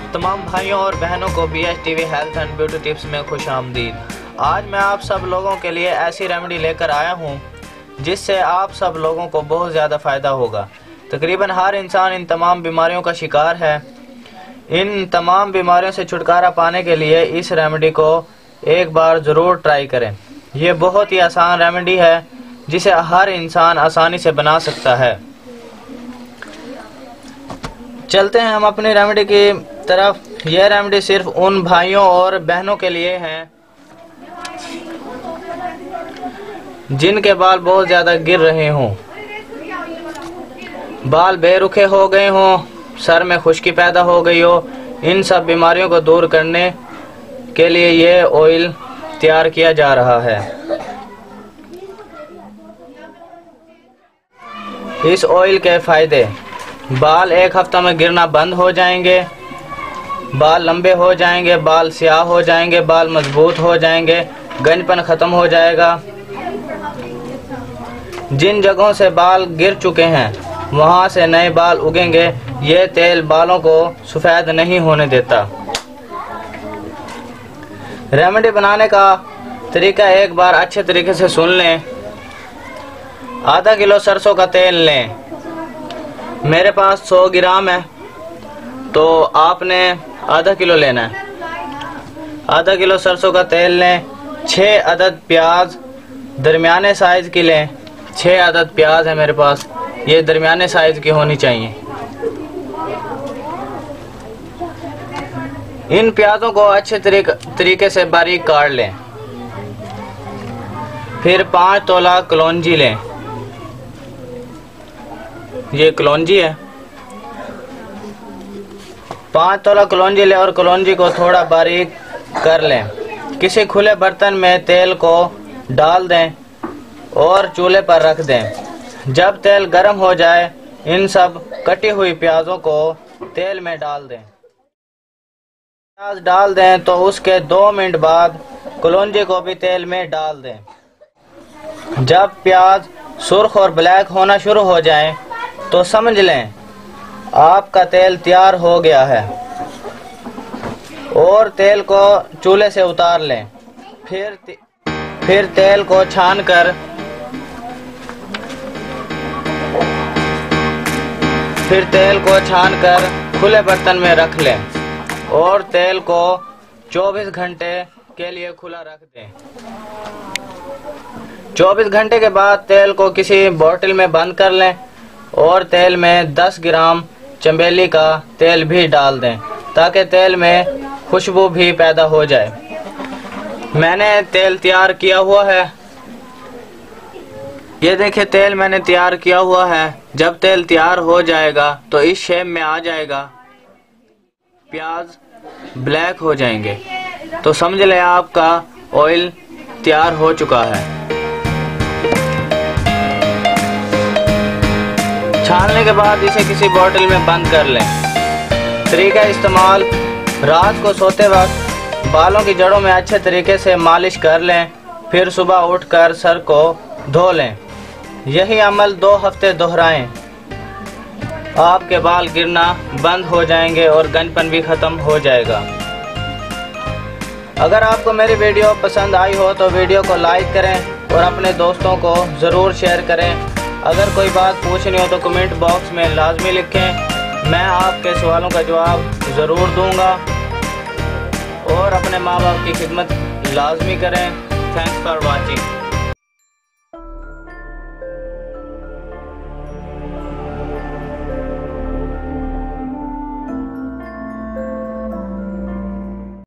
तमाम भाइयों और बहनों को BHTV health and beauty tips में खुश आमदीद। आज मैं आप सब लोगों के लिए ऐसी रेमेडी लेकर आया हूं जिससे आप सब लोगों को बहुत ज़्यादा फ़ायदा होगा। तकरीबन हर इंसान इन तमाम बीमारियों का शिकार है। इन तमाम बीमारियों से छुटकारा पाने के लिए इस रेमेडी को एक बार ज़रूर ट्राई करें। ये बहुत ही आसान रेमेडी है जिसे हर इंसान आसानी से बना सकता है। चलते हैं हम अपनी रेमेडी की तरफ। यह रेमेडी सिर्फ उन भाइयों और बहनों के लिए है जिनके बाल बहुत ज़्यादा गिर रहे हों, बाल बेरुखे हो गए हों, सर में खुश्की पैदा हो गई हो। इन सब बीमारियों को दूर करने के लिए ये ऑयल तैयार किया जा रहा है। इस ऑयल के फ़ायदे: बाल एक हफ्ता में गिरना बंद हो जाएंगे, बाल लंबे हो जाएंगे, बाल स्याह हो जाएंगे, बाल मजबूत हो जाएंगे, गंजपन ख़त्म हो जाएगा। जिन जगहों से बाल गिर चुके हैं वहां से नए बाल उगेंगे। ये तेल बालों को सफ़ेद नहीं होने देता। रेमेडी बनाने का तरीका एक बार अच्छे तरीके से सुन लें। आधा किलो सरसों का तेल लें। मेरे पास 100 ग्राम है तो आपने आधा किलो लेना है। आधा किलो सरसों का तेल लें। 6 अदद प्याज दरमियाने साइज की लें। 6 अदद प्याज है मेरे पास, ये दरमियाने साइज की होनी चाहिए। इन प्याजों को अच्छे तरीके से बारीक काट लें। फिर 5 तोला कलौंजी लें। ये कलौंजी है। 5 तोला कलौंजी लें और कलौंजी को थोड़ा बारीक कर लें। किसी खुले बर्तन में तेल को डाल दें और चूल्हे पर रख दें। जब तेल गर्म हो जाए इन सब कटी हुई प्याजों को तेल में डाल दें। प्याज डाल दें तो उसके 2 मिनट बाद कलौंजी को भी तेल में डाल दें। जब प्याज सुर्ख और ब्लैक होना शुरू हो जाए तो समझ लें आपका तेल तैयार हो गया है और तेल को चूल्हे से उतार लें। फिर तेल को छानकर खुले बर्तन में रख लें और तेल को 24 घंटे के लिए खुला रख दें। 24 घंटे के बाद तेल को किसी बोतल में बंद कर लें और तेल में 10 ग्राम चमेली का तेल भी डाल दें ताकि तेल में खुशबू भी पैदा हो जाए। मैंने तेल तैयार किया हुआ है। ये देखिए तेल मैंने तैयार किया हुआ है। जब तेल तैयार हो जाएगा तो इस शेप में आ जाएगा, प्याज ब्लैक हो जाएंगे तो समझ लें आपका ऑयल तैयार हो चुका है। छानने के बाद इसे किसी बोतल में बंद कर लें। तरीका इस्तेमाल: रात को सोते वक्त बालों की जड़ों में अच्छे तरीके से मालिश कर लें। फिर सुबह उठकर सर को धो लें। यही अमल 2 हफ्ते दोहराएं। आपके बाल गिरना बंद हो जाएंगे और गंजपन भी ख़त्म हो जाएगा। अगर आपको मेरी वीडियो पसंद आई हो तो वीडियो को लाइक करें और अपने दोस्तों को ज़रूर शेयर करें। अगर कोई बात पूछनी हो तो कमेंट बॉक्स में लाजमी लिखें। मैं आपके सवालों का जवाब ज़रूर दूंगा और अपने माँ बाप की खिदमत लाजमी करें। Thanks for watching.